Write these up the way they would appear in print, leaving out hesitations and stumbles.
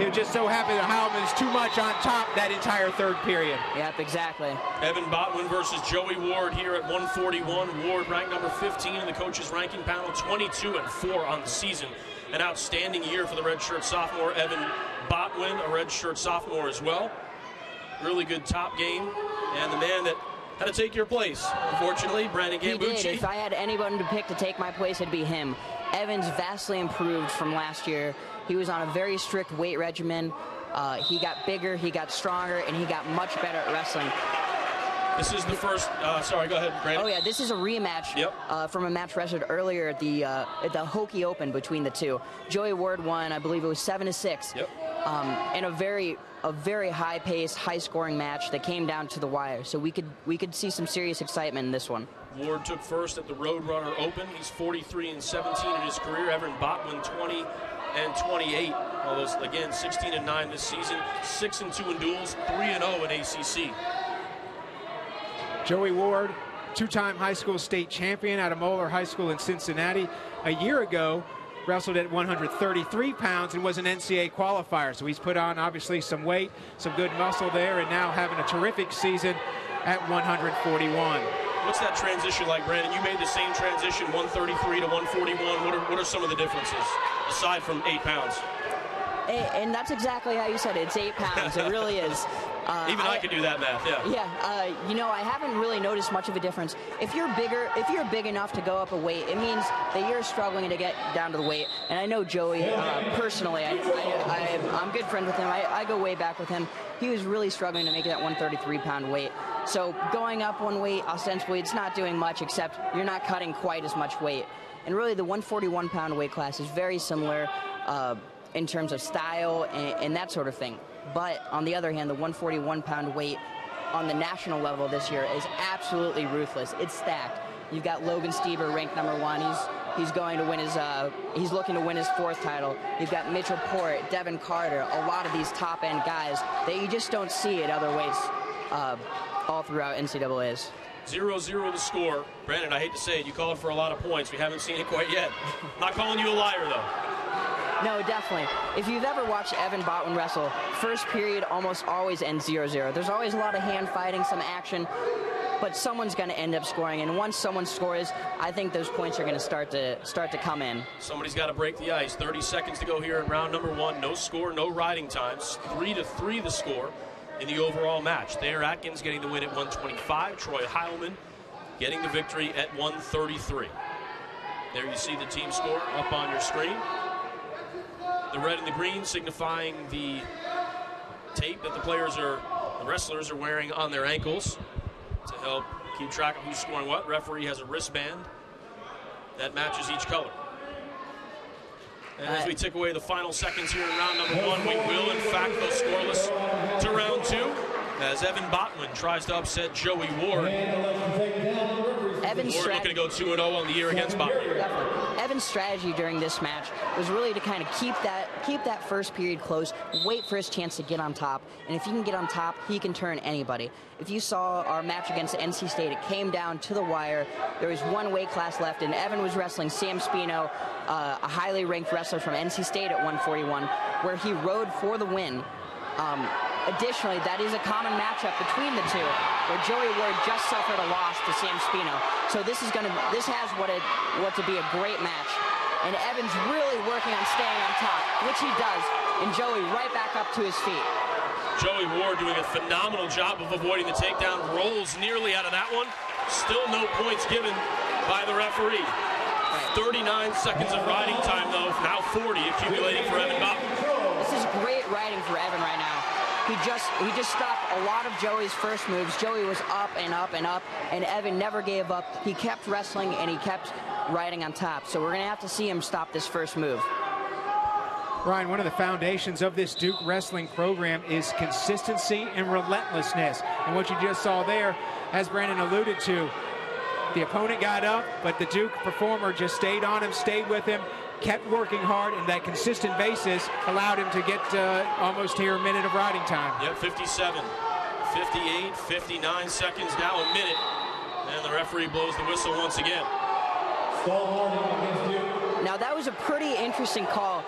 It was just so happy that Heilman was too much on top that entire third period. Yep, exactly. Evan Botwin versus Joey Ward here at 141. Ward ranked number 15 in the coaches' ranking panel, 22-4 on the season. An outstanding year for the redshirt sophomore. Evan Botwin, a redshirt sophomore as well. Really good top game, and the man that had to take your place, unfortunately, Brandon Gambucci. He did. If I had anyone to pick to take my place, it'd be him. Evan's vastly improved from last year. He was on a very strict weight regimen. He got bigger, he got stronger, and he got much better at wrestling. This is the first, sorry, go ahead, Brandon. Oh yeah, this is a rematch from a match wrestled earlier at the Hokie Open between the two. Joey Ward won, I believe it was 7-6. Yep. In a very high-paced, high-scoring match that came down to the wire. So we could see some serious excitement in this one. Ward took first at the Roadrunner Open. He's 43-17 in his career. Evan Botwin 20-28. Although again 16-9 this season. 6-2 in duels, 3-0 in ACC. Joey Ward, two-time high school state champion out of Moeller High School in Cincinnati. A year ago, wrestled at 133 pounds and was an NCAA qualifier. So he's put on, obviously, some weight, some good muscle there, and now having a terrific season at 141. What's that transition like, Brandon? You made the same transition, 133 to 141. What are some of the differences, aside from 8 pounds? And that's exactly how you said it. It's 8 pounds. It really is. Even I could do that math, yeah. Yeah, you know, I haven't really noticed much of a difference. If you're big enough to go up a weight, it means that you're struggling to get down to the weight. And I know Joey personally. I'm good friends with him. I go way back with him. He was really struggling to make that 133-pound weight. So going up one weight, ostensibly, it's not doing much, except you're not cutting quite as much weight. And really, the 141-pound weight class is very similar in terms of style and that sort of thing. But on the other hand, the 141-pound weight on the national level this year is absolutely ruthless. It's stacked. You've got Logan Stieber ranked number 1. He's going to win his he's looking to win his 4th title. You've got Mitchell Port, Devin Carter, a lot of these top-end guys that you just don't see at other weights all throughout NCAAs. 0-0 the score. Brandon, I hate to say it, you called for a lot of points. We haven't seen it quite yet. Not calling you a liar, though. No, definitely. If you've ever watched Evan Botwin wrestle, first period almost always ends 0-0. There's always a lot of hand fighting, some action, but someone's going to end up scoring. And once someone scores, I think those points are going to start to come in. Somebody's got to break the ice. 30 seconds to go here in round number 1. No score, no riding times. 3-3 the score in the overall match. Thayer Atkins getting the win at 125. Troy Heilman getting the victory at 133. There you see the team score up on your screen. The red and the green signifying the tape that the wrestlers are wearing on their ankles to help keep track of who's scoring what. Referee has a wristband that matches each color. And as we tick away the final seconds here in round number 1, we will in fact go scoreless to round 2 as Evan Botwin tries to upset Joey Ward. Evan's Ward looking to go 2-0 on the year against Botwin. Evan's strategy during this match was really to kind of keep that first period close, wait for his chance to get on top, and if he can get on top, he can turn anybody. If you saw our match against NC State, it came down to the wire. There was one weight class left, and Evan was wrestling Sam Spino, a highly ranked wrestler from NC State at 141, where he rode for the win. Additionally, that is a common matchup between the two, where Joey Ward just suffered a loss to Sam Spino. So this has what to be a great match. And Evan's really working on staying on top, which he does, and Joey right back up to his feet. Joey Ward doing a phenomenal job of avoiding the takedown, rolls nearly out of that one. Still no points given by the referee. 39 seconds of riding time, though, now 40 accumulating for Evan Botwin. This is great riding for Evan right now. He just stopped a lot of Joey's first moves. Joey was up and up and up, and Evan never gave up. He kept wrestling, and he kept riding on top. So we're going to have to see him stop this first move. Ryan, one of the foundations of this Duke wrestling program is consistency and relentlessness. And what you just saw there, as Brandon alluded to, the opponent got up, but the Duke performer just stayed on him, stayed with him, kept working hard, and that consistent basis allowed him to get almost here a minute of riding time. Yep, 57, 58, 59 seconds, now a minute. And the referee blows the whistle once again. Now that was a pretty interesting call.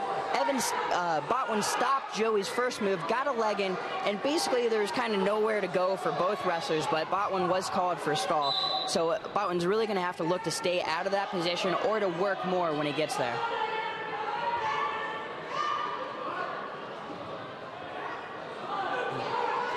Botwin stopped Joey's first move, got a leg in, and basically there was kind of nowhere to go for both wrestlers, but Botwin was called for a stall. So Botwin's really going to have to look to stay out of that position or to work more when he gets there.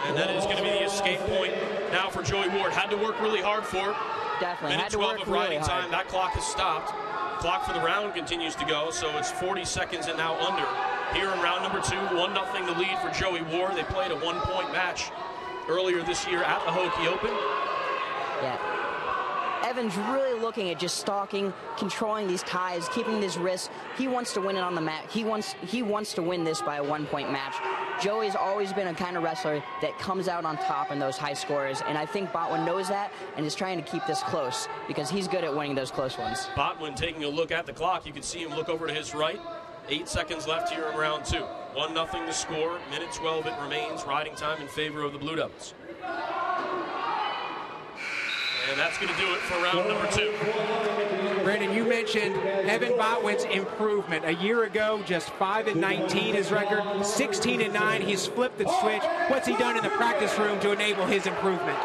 And that is going to be the escape point now for Joey Ward. Had to work really hard for it. Definitely. Minute 12 of riding time. That clock has stopped. Clock for the round continues to go, so it's 40 seconds and now under. Here in round number 2, 1-0 the lead for Joey Ward. They played a 1-point match earlier this year at the Hokie Open. Yeah. Evan's really looking at just stalking, controlling these ties, keeping his wrists. He wants to win it on the mat. He wants to win this by a 1-point match. Joey's always been a kind of wrestler that comes out on top in those high scores, and I think Botwin knows that and is trying to keep this close because he's good at winning those close ones. Botwin taking a look at the clock. You can see him look over to his right. 8 seconds left here in round 2. 1-0 the score. Minute 12 it remains. Riding time in favor of the Blue Devils. And that's going to do it for round number 2. Brandon, you mentioned Evan Botwin's improvement. A year ago, just 5-19 his record, 16-9. He's flipped the switch. What's he done in the practice room to enable his improvement?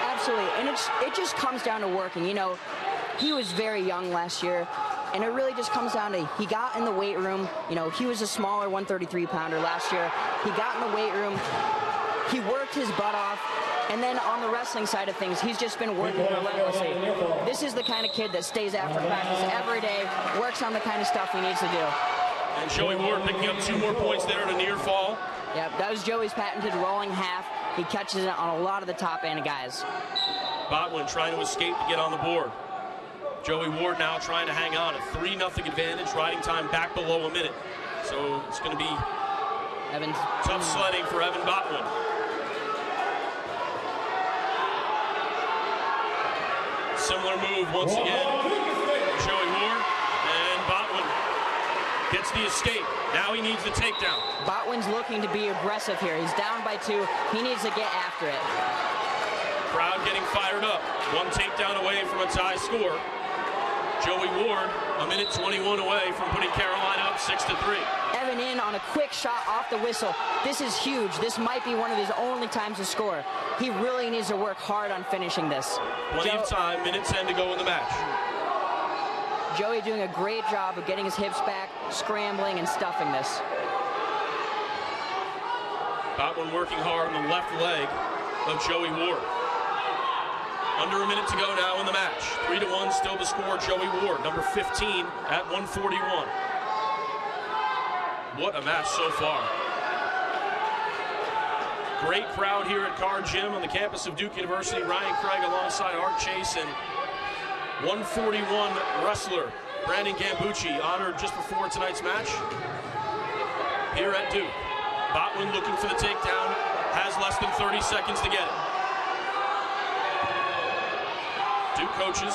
Absolutely, and it just comes down to working. You know, he was very young last year, and it really just comes down to he got in the weight room. You know, he was a smaller 133-pounder last year. He got in the weight room. He worked his butt off. And then on the wrestling side of things, he's just been working relentlessly. This is the kind of kid that stays after practice every day, works on the kind of stuff he needs to do. And Joey Ward picking up 2 more points there at a near fall. Yep, that was Joey's patented rolling half. He catches it on a lot of the top end guys. Botwin trying to escape to get on the board. Joey Ward now trying to hang on. A 3-0 advantage, riding time back below a minute. So it's going to be tough sledding for Evan Botwin. Similar move once again. Joey Ward, and Botwin gets the escape. Now he needs the takedown. Botwin's looking to be aggressive here. He's down by 2. He needs to get after it. Crowd getting fired up. 1 takedown away from a tie score. Joey Ward, a minute 21 away from putting Carolina up 6-3. Evan in on a quick shot off the whistle. This is huge. This might be one of his only times to score. He really needs to work hard on finishing this. Plenty of time, minute 10 to go in the match. Joey doing a great job of getting his hips back, scrambling, and stuffing this. Botwin working hard on the left leg of Joey Ward. Under a minute to go now in the match. 3-1 still the score. Joey Ward, number 15 at 141. What a match so far. Great crowd here at Card Gym on the campus of Duke University. Ryan Craig alongside Art Chase and 141 wrestler Brandon Gambucci honored just before tonight's match here at Duke. Botwin looking for the takedown, has less than 30 seconds to get it. Duke coaches.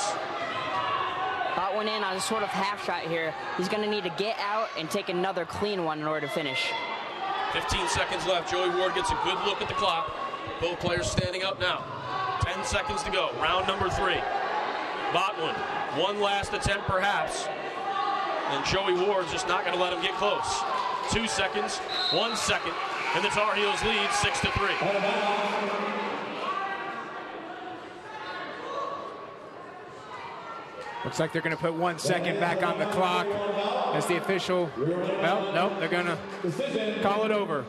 Botwin in on a sort of half shot here. He's going to need to get out and take another clean one in order to finish. 15 seconds left. Joey Ward gets a good look at the clock. Both players standing up now. 10 seconds to go. Round number 3. Botwin, one last attempt perhaps. And Joey Ward's just not going to let him get close. 2 seconds, 1 second, and the Tar Heels lead 6-3. Looks like they're going to put 1 second back on the clock as the official, well, nope, they're going to call it over.